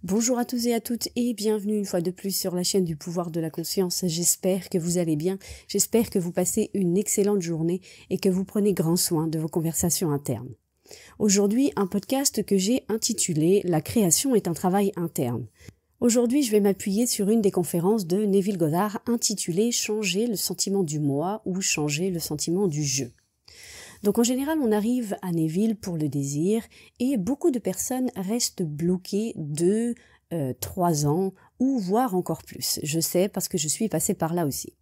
Bonjour à tous et à toutes et bienvenue une fois de plus sur la chaîne du pouvoir de la conscience. J'espère que vous allez bien, j'espère que vous passez une excellente journée et que vous prenez grand soin de vos conversations internes. Aujourd'hui, un podcast que j'ai intitulé « La création est un travail interne ». Aujourd'hui, je vais m'appuyer sur une des conférences de Neville Goddard intitulée « Changer le sentiment du moi » ou « Changer le sentiment du je ». Donc en général, on arrive à Neville pour le désir et beaucoup de personnes restent bloquées 2, 3 ans ou voire encore plus. Je sais parce que je suis passée par là aussi.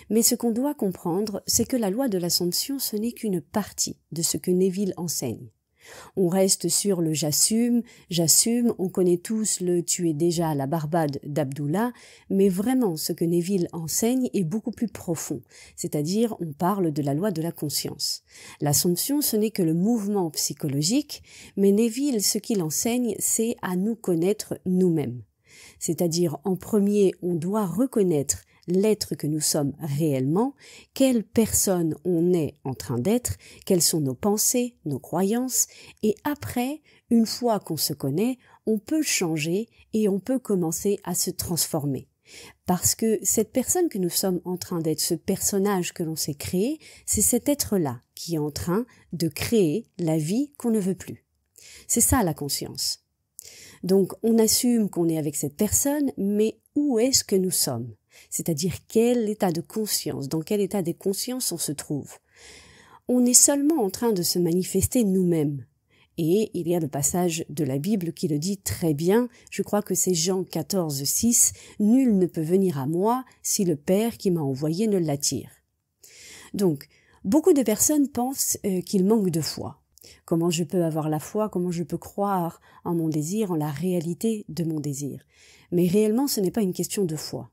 Mais ce qu'on doit comprendre, c'est que la loi de l'assomption, ce n'est qu'une partie de ce que Neville enseigne. On reste sur le j'assume, on connaît tous le tu es déjà à la Barbade d'Abdullah, mais vraiment ce que Neville enseigne est beaucoup plus profond, c'est-à-dire on parle de la loi de la conscience. L'assomption ce n'est que le mouvement psychologique, mais Neville ce qu'il enseigne c'est à nous connaître nous-mêmes. C'est-à-dire en premier on doit reconnaître l'être que nous sommes réellement, quelle personne on est en train d'être, quelles sont nos pensées, nos croyances, et après, une fois qu'on se connaît, on peut changer et on peut commencer à se transformer. Parce que cette personne que nous sommes en train d'être, ce personnage que l'on s'est créé, c'est cet être-là qui est en train de créer la vie qu'on ne veut plus. C'est ça la conscience. Donc on assume qu'on est avec cette personne, mais où est-ce que nous sommes ? C'est-à-dire quel état de conscience, dans quel état de conscience on se trouve. On est seulement en train de se manifester nous-mêmes. Et il y a le passage de la Bible qui le dit très bien, je crois que c'est Jean 14, 6, « Nul ne peut venir à moi si le Père qui m'a envoyé ne l'attire ». Donc, beaucoup de personnes pensent qu'ils manquent de foi. Comment je peux avoir la foi, comment je peux croire en mon désir, en la réalité de mon désir. Mais réellement, ce n'est pas une question de foi.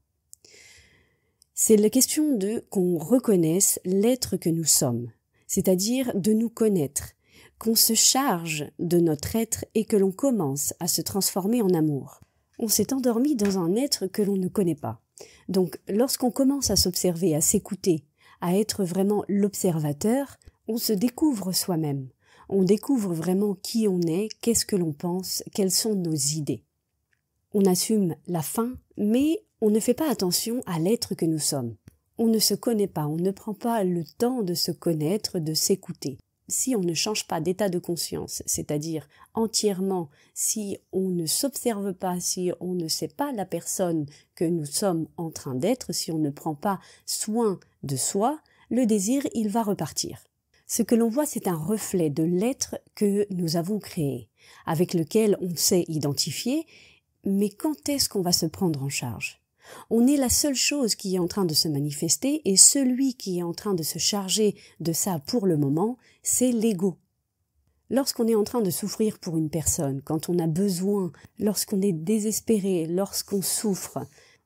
C'est la question de qu'on reconnaisse l'être que nous sommes, c'est-à-dire de nous connaître, qu'on se charge de notre être et que l'on commence à se transformer en amour. On s'est endormi dans un être que l'on ne connaît pas. Donc, lorsqu'on commence à s'observer, à s'écouter, à être vraiment l'observateur, on se découvre soi-même. On découvre vraiment qui on est, qu'est-ce que l'on pense, quelles sont nos idées. On assume la faim, mais on ne fait pas attention à l'être que nous sommes. On ne se connaît pas, on ne prend pas le temps de se connaître, de s'écouter. Si on ne change pas d'état de conscience, c'est-à-dire entièrement, si on ne s'observe pas, si on ne sait pas la personne que nous sommes en train d'être, si on ne prend pas soin de soi, le désir, il va repartir. Ce que l'on voit, c'est un reflet de l'être que nous avons créé, avec lequel on s'est identifié. Mais quand est-ce qu'on va se prendre en charge ? On est la seule chose qui est en train de se manifester et celui qui est en train de se charger de ça pour le moment, c'est l'ego. Lorsqu'on est en train de souffrir pour une personne, quand on a besoin, lorsqu'on est désespéré, lorsqu'on souffre,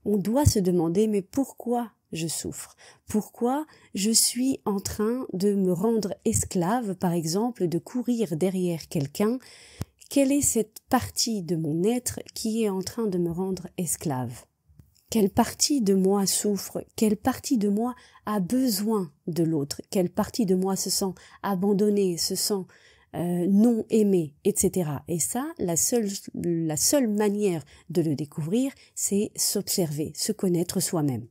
on doit se demander mais pourquoi je souffre ? Pourquoi je suis en train de me rendre esclave, par exemple, de courir derrière quelqu'un ? Quelle est cette partie de mon être qui est en train de me rendre esclave ? Quelle partie de moi souffre ? Quelle partie de moi a besoin de l'autre ? Quelle partie de moi se sent abandonnée, se sent non aimée, etc. Et ça, la seule manière de le découvrir, c'est s'observer, se connaître soi-même.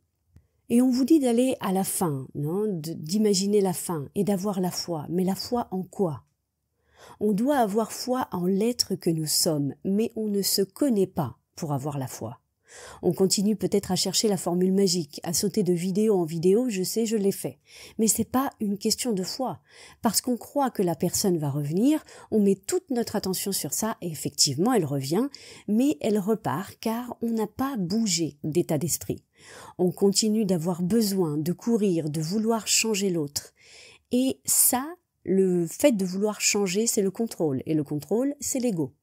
Et on vous dit d'aller à la fin, non ? D'imaginer la fin et d'avoir la foi. Mais la foi en quoi ? On doit avoir foi en l'être que nous sommes, mais on ne se connaît pas pour avoir la foi. On continue peut-être à chercher la formule magique, à sauter de vidéo en vidéo, je sais, je l'ai fait. Mais c'est pas une question de foi. Parce qu'on croit que la personne va revenir, on met toute notre attention sur ça, et effectivement elle revient, mais elle repart car on n'a pas bougé d'état d'esprit. On continue d'avoir besoin, de courir, de vouloir changer l'autre. Et ça, le fait de vouloir changer, c'est le contrôle. Et le contrôle, c'est l'ego.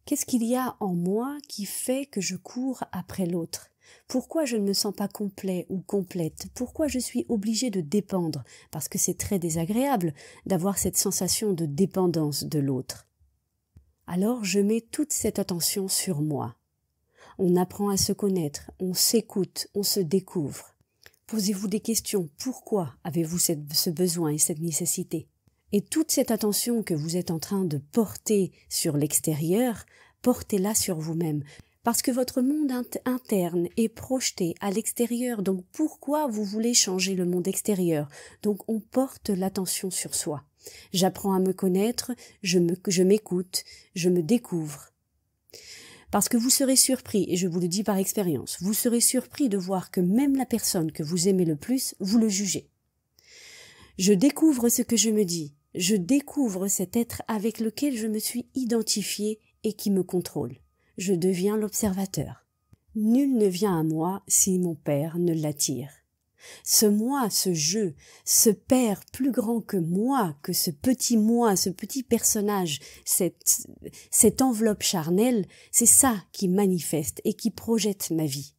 Qu'est-ce qu'il y a en moi qui fait que je cours après l'autre ? Pourquoi je ne me sens pas complet ou complète ? Pourquoi je suis obligée de dépendre ? Parce que c'est très désagréable d'avoir cette sensation de dépendance de l'autre. Alors je mets toute cette attention sur moi. On apprend à se connaître, on s'écoute, on se découvre. Posez-vous des questions. Pourquoi avez-vous ce besoin et cette nécessité ? Et toute cette attention que vous êtes en train de porter sur l'extérieur, portez-la sur vous-même. Parce que votre monde interne est projeté à l'extérieur, donc pourquoi vous voulez changer le monde extérieur? Donc on porte l'attention sur soi. J'apprends à me connaître, je m'écoute, je me découvre. Parce que vous serez surpris, et je vous le dis par expérience, vous serez surpris de voir que même la personne que vous aimez le plus, vous le jugez. Je découvre ce que je me dis, je découvre cet être avec lequel je me suis identifié et qui me contrôle. Je deviens l'observateur. Nul ne vient à moi si mon père ne l'attire. Ce moi, ce je, ce père plus grand que moi, que ce petit personnage, cette enveloppe charnelle, c'est ça qui manifeste et qui projette ma vie.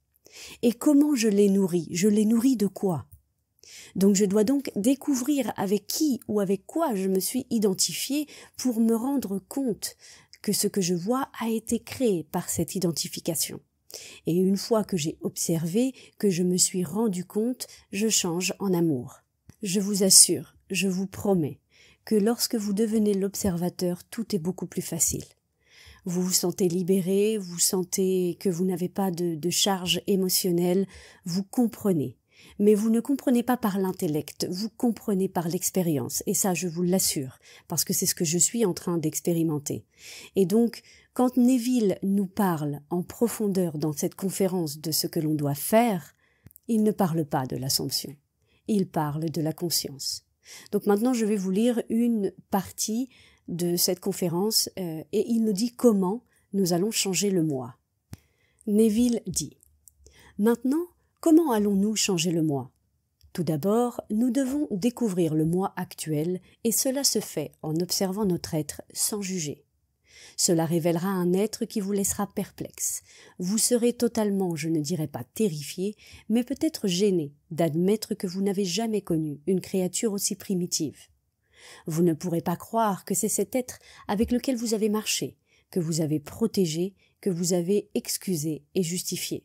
Et comment je les nourris? Je les nourris de quoi? Donc je dois donc découvrir avec qui ou avec quoi je me suis identifié pour me rendre compte que ce que je vois a été créé par cette identification. Et une fois que j'ai observé, que je me suis rendu compte, je change en amour. Je vous assure, je vous promets, que lorsque vous devenez l'observateur, tout est beaucoup plus facile. Vous vous sentez libéré, vous sentez que vous n'avez pas de charge émotionnelle, vous comprenez. Mais vous ne comprenez pas par l'intellect, vous comprenez par l'expérience, et ça je vous l'assure, parce que c'est ce que je suis en train d'expérimenter. Et donc, quand Neville nous parle en profondeur dans cette conférence de ce que l'on doit faire, il ne parle pas de l'assomption, il parle de la conscience. Donc maintenant je vais vous lire une partie de cette conférence et il nous dit comment nous allons changer le moi. Neville dit « Maintenant, comment allons-nous changer le moi ? Tout d'abord, nous devons découvrir le moi actuel et cela se fait en observant notre être sans juger. Cela révélera un être qui vous laissera perplexe. Vous serez totalement, je ne dirais pas terrifié, mais peut-être gêné d'admettre que vous n'avez jamais connu une créature aussi primitive. Vous ne pourrez pas croire que c'est cet être avec lequel vous avez marché, que vous avez protégé, que vous avez excusé et justifié.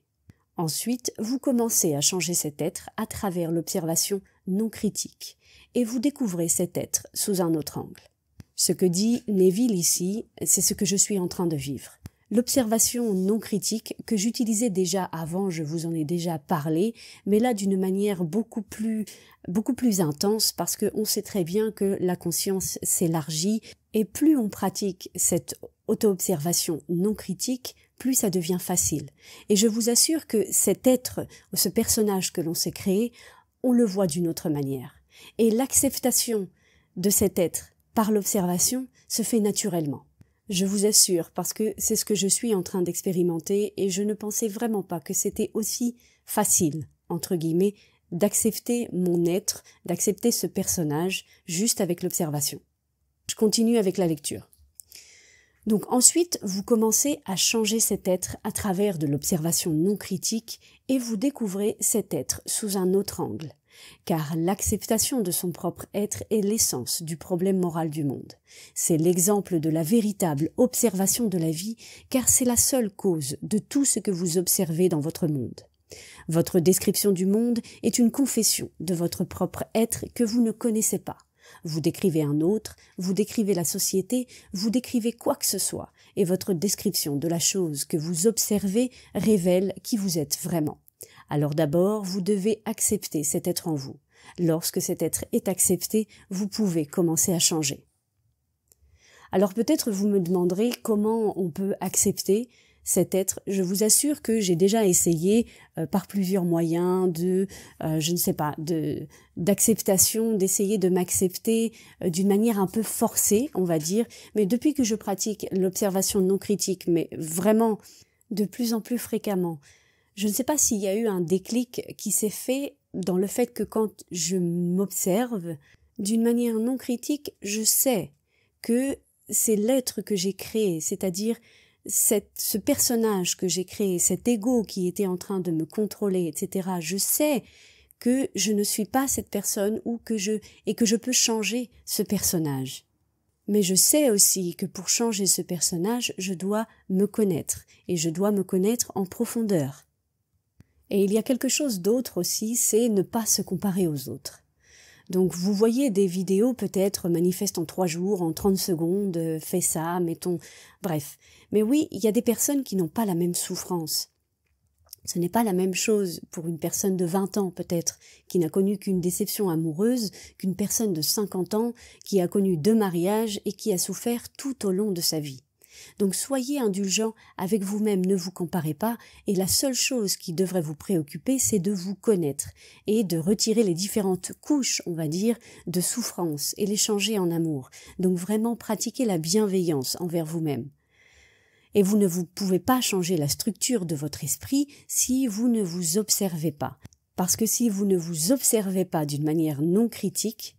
Ensuite, vous commencez à changer cet être à travers l'observation non critique, et vous découvrez cet être sous un autre angle. Ce que dit Neville ici, c'est ce que je suis en train de vivre. L'observation non critique que j'utilisais déjà avant, je vous en ai déjà parlé, mais là d'une manière beaucoup plus intense parce qu'on sait très bien que la conscience s'élargit et plus on pratique cette auto-observation non critique, plus ça devient facile. Et je vous assure que cet être, ce personnage que l'on s'est créé, on le voit d'une autre manière. Et l'acceptation de cet être par l'observation se fait naturellement. Je vous assure, parce que c'est ce que je suis en train d'expérimenter et je ne pensais vraiment pas que c'était aussi facile, entre guillemets, d'accepter mon être, d'accepter ce personnage juste avec l'observation. Je continue avec la lecture. Donc ensuite, vous commencez à changer cet être à travers de l'observation non critique et vous découvrez cet être sous un autre angle. Car l'acceptation de son propre être est l'essence du problème moral du monde. C'est l'exemple de la véritable observation de la vie, car c'est la seule cause de tout ce que vous observez dans votre monde. Votre description du monde est une confession de votre propre être que vous ne connaissez pas. Vous décrivez un autre, vous décrivez la société, vous décrivez quoi que ce soit, et votre description de la chose que vous observez révèle qui vous êtes vraiment. Alors d'abord, vous devez accepter cet être en vous. Lorsque cet être est accepté, vous pouvez commencer à changer. Alors peut-être vous me demanderez comment on peut accepter cet être. Je vous assure que j'ai déjà essayé par plusieurs moyens d'acceptation, d'essayer de m'accepter d'une manière un peu forcée, on va dire. Mais depuis que je pratique l'observation non critique, mais vraiment de plus en plus fréquemment, je ne sais pas s'il y a eu un déclic qui s'est fait dans le fait que quand je m'observe d'une manière non critique, je sais que c'est l'être que j'ai créé, c'est-à-dire ce personnage que j'ai créé, cet ego qui était en train de me contrôler, etc. Je sais que je ne suis pas cette personne et que je peux changer ce personnage. Mais je sais aussi que pour changer ce personnage, je dois me connaître, et je dois me connaître en profondeur. Et il y a quelque chose d'autre aussi, c'est ne pas se comparer aux autres. Donc vous voyez des vidéos peut-être manifestes en 3 jours, en 30 secondes, fais ça, mettons, bref. Mais oui, il y a des personnes qui n'ont pas la même souffrance. Ce n'est pas la même chose pour une personne de 20 ans peut-être, qui n'a connu qu'une déception amoureuse, qu'une personne de 50 ans qui a connu 2 mariages et qui a souffert tout au long de sa vie. Donc soyez indulgents avec vous-même, ne vous comparez pas, et la seule chose qui devrait vous préoccuper, c'est de vous connaître et de retirer les différentes couches, on va dire, de souffrance et les changer en amour. Donc vraiment pratiquez la bienveillance envers vous-même. Et vous ne pouvez pas changer la structure de votre esprit si vous ne vous observez pas. Parce que si vous ne vous observez pas d'une manière non critique,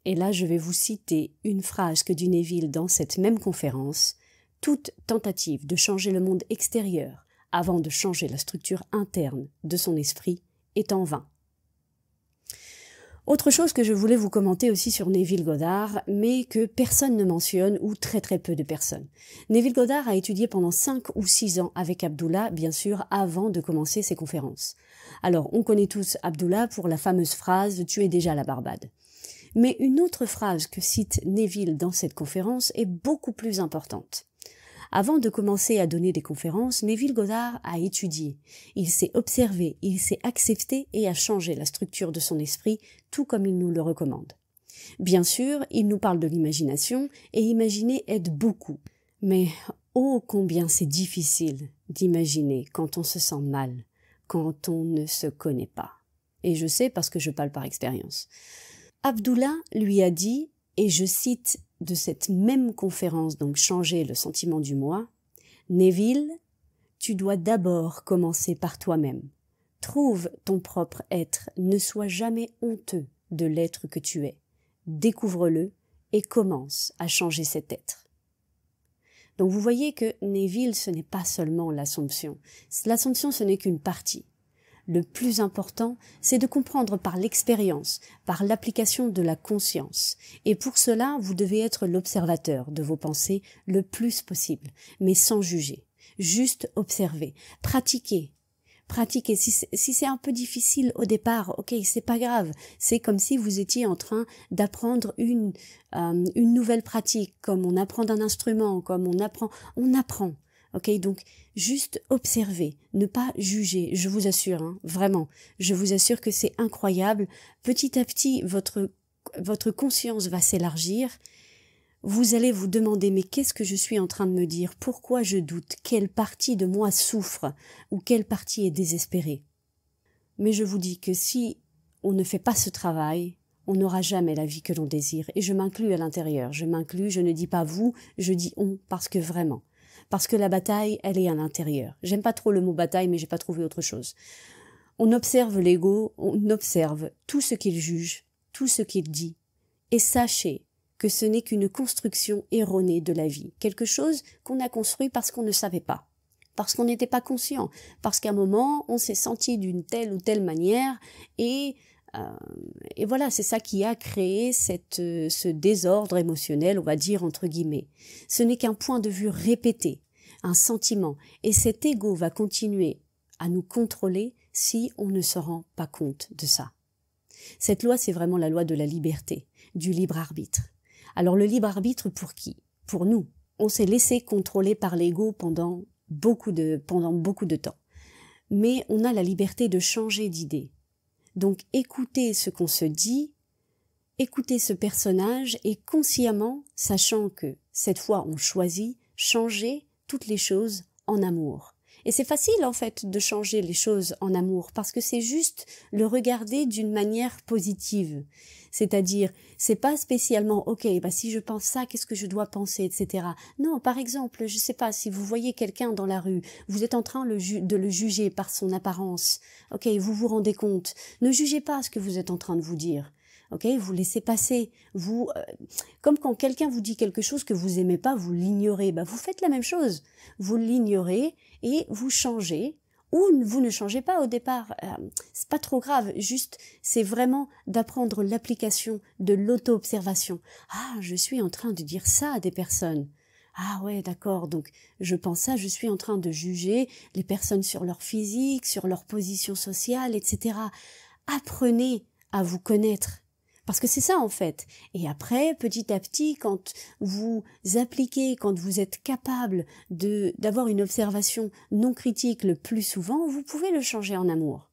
et là je vais vous citer une phrase que dit Neville dans cette même conférence, toute tentative de changer le monde extérieur avant de changer la structure interne de son esprit est en vain. Autre chose que je voulais vous commenter aussi sur Neville Goddard, mais que personne ne mentionne ou très très peu de personnes. Neville Goddard a étudié pendant 5 ou 6 ans avec Abdullah, bien sûr, avant de commencer ses conférences. Alors, on connaît tous Abdullah pour la fameuse phrase « Tu es déjà la Barbade ». Mais une autre phrase que cite Neville dans cette conférence est beaucoup plus importante. Avant de commencer à donner des conférences, Neville Goddard a étudié. Il s'est observé, il s'est accepté et a changé la structure de son esprit, tout comme il nous le recommande. Bien sûr, il nous parle de l'imagination, et imaginer aide beaucoup. Mais oh combien c'est difficile d'imaginer quand on se sent mal, quand on ne se connaît pas. Et je sais parce que je parle par expérience. Abdullah lui a dit, et je cite de cette même conférence, donc changer le sentiment du moi, « Neville, tu dois d'abord commencer par toi-même. Trouve ton propre être, ne sois jamais honteux de l'être que tu es. Découvre-le et commence à changer cet être. » Donc vous voyez que Neville, ce n'est pas seulement l'Assomption. L'Assomption, ce n'est qu'une partie. Le plus important, c'est de comprendre par l'expérience, par l'application de la conscience. Et pour cela, vous devez être l'observateur de vos pensées le plus possible, mais sans juger. Juste observer, pratiquer. Pratiquer. Si c'est un peu difficile au départ, ok, c'est pas grave. C'est comme si vous étiez en train d'apprendre une nouvelle pratique, comme on apprend un instrument, comme on apprend. Ok, donc juste observer, ne pas juger, je vous assure, hein, vraiment, je vous assure que c'est incroyable. Petit à petit, votre conscience va s'élargir. Vous allez vous demander, mais qu'est-ce que je suis en train de me dire? Pourquoi je doute? Quelle partie de moi souffre? Ou quelle partie est désespérée? Mais je vous dis que si on ne fait pas ce travail, on n'aura jamais la vie que l'on désire. Et je m'inclus à l'intérieur, je ne dis pas vous, je dis on, parce que vraiment. Parce que la bataille, elle est à l'intérieur. J'aime pas trop le mot bataille, mais j'ai pas trouvé autre chose. On observe l'ego, on observe tout ce qu'il juge, tout ce qu'il dit. Et sachez que ce n'est qu'une construction erronée de la vie. Quelque chose qu'on a construit parce qu'on ne savait pas. Parce qu'on n'était pas conscient. Parce qu'à un moment, on s'est senti d'une telle ou telle manière et voilà, c'est ça qui a créé ce désordre émotionnel, on va dire entre guillemets. Ce n'est qu'un point de vue répété, un sentiment, et cet ego va continuer à nous contrôler si on ne se rend pas compte de ça. Cette loi, c'est vraiment la loi de la liberté, du libre arbitre. Alors le libre arbitre pour qui? Pour nous. On s'est laissé contrôler par l'ego pendant beaucoup de temps. Mais on a la liberté de changer d'idée. Donc écoutez ce qu'on se dit, écoutez ce personnage et consciemment, sachant que cette fois on choisit, changer toutes les choses en amour. Et c'est facile en fait de changer les choses en amour parce que c'est juste le regarder d'une manière positive. C'est-à-dire, c'est pas spécialement, ok, si je pense ça, qu'est-ce que je dois penser, etc. Non, par exemple, je sais pas, si vous voyez quelqu'un dans la rue, vous êtes en train de le juger par son apparence, ok, vous vous rendez compte, ne jugez pas ce que vous êtes en train de vous dire. Ok, vous laissez passer. Comme quand quelqu'un vous dit quelque chose que vous aimez pas, vous l'ignorez. Vous faites la même chose. Vous l'ignorez et vous changez. Ou vous ne changez pas au départ. C'est pas trop grave. Juste, c'est vraiment d'apprendre l'application de l'auto-observation. Ah, je suis en train de dire ça à des personnes. Ah ouais, d'accord. Donc, je pense ça. Je suis en train de juger les personnes sur leur physique, sur leur position sociale, etc. Apprenez à vous connaître. Parce que c'est ça en fait. Et après, petit à petit, quand vous appliquez, quand vous êtes capable d'avoir une observation non critique le plus souvent, vous pouvez le changer en amour.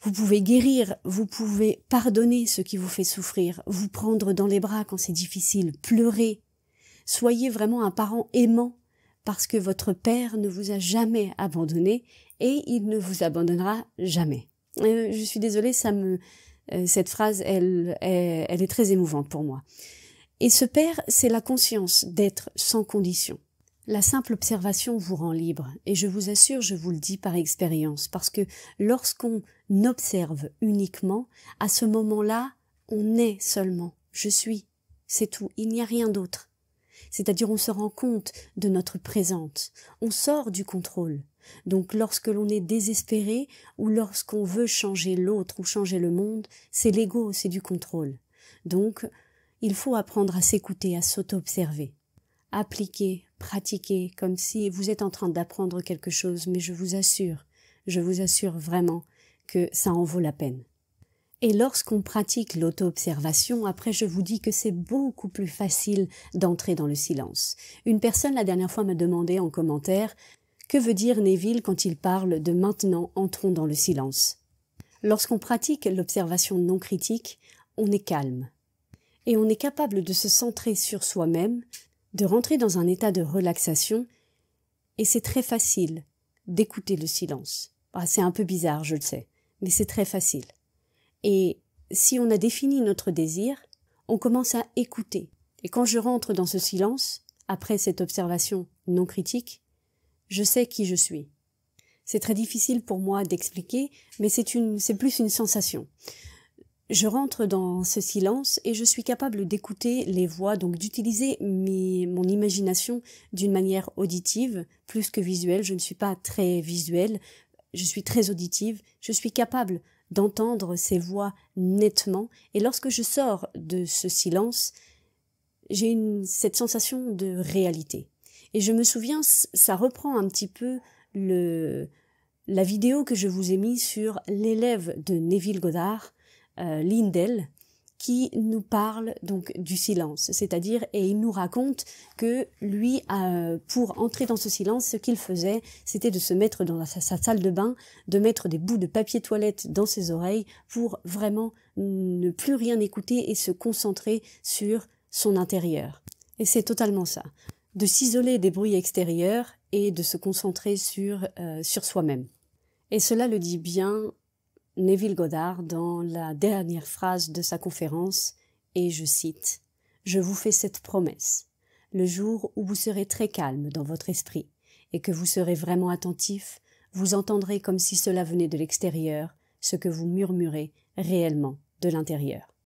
Vous pouvez guérir, vous pouvez pardonner ce qui vous fait souffrir, vous prendre dans les bras quand c'est difficile, pleurer. Soyez vraiment un parent aimant parce que votre père ne vous a jamais abandonné et il ne vous abandonnera jamais. Je suis désolée, cette phrase, elle est très émouvante pour moi. Et ce père, c'est la conscience d'être sans condition. La simple observation vous rend libre, et je vous assure, je vous le dis par expérience, parce que lorsqu'on observe uniquement, à ce moment-là, on est seulement, je suis, c'est tout, il n'y a rien d'autre. C'est-à-dire on se rend compte de notre présence, on sort du contrôle. Donc lorsque l'on est désespéré ou lorsqu'on veut changer l'autre ou changer le monde, c'est l'ego, c'est du contrôle. Donc il faut apprendre à s'écouter, à s'auto-observer. Appliquer, pratiquer, comme si vous êtes en train d'apprendre quelque chose, mais je vous assure vraiment que ça en vaut la peine. Et lorsqu'on pratique l'auto-observation, après je vous dis que c'est beaucoup plus facile d'entrer dans le silence. Une personne la dernière fois m'a demandé en commentaire « Que veut dire Neville quand il parle de « maintenant entrons dans le silence » ?» Lorsqu'on pratique l'observation non critique, on est calme. Et on est capable de se centrer sur soi-même, de rentrer dans un état de relaxation, et c'est très facile d'écouter le silence. C'est un peu bizarre, je le sais, mais c'est très facile. Et si on a défini notre désir, on commence à écouter. Et quand je rentre dans ce silence, après cette observation non critique, je sais qui je suis. C'est très difficile pour moi d'expliquer, mais c'est plus une sensation. Je rentre dans ce silence et je suis capable d'écouter les voix, donc d'utiliser mon imagination d'une manière auditive, plus que visuelle. Je ne suis pas très visuelle, je suis très auditive. Je suis capable d'entendre ces voix nettement. Et lorsque je sors de ce silence, j'ai cette sensation de réalité. Et je me souviens, ça reprend un petit peu la vidéo que je vous ai mise sur l'élève de Neville Goddard, Lindell, qui nous parle donc du silence, c'est-à-dire, et il nous raconte que lui, pour entrer dans ce silence, ce qu'il faisait, c'était de se mettre dans sa salle de bain, de mettre des bouts de papier toilette dans ses oreilles pour vraiment ne plus rien écouter et se concentrer sur son intérieur. Et c'est totalement ça, de s'isoler des bruits extérieurs et de se concentrer sur soi-même. Et cela le dit bien Neville Goddard dans la dernière phrase de sa conférence, et je cite « Je vous fais cette promesse, le jour où vous serez très calme dans votre esprit et que vous serez vraiment attentif, vous entendrez comme si cela venait de l'extérieur, ce que vous murmurez réellement de l'intérieur. »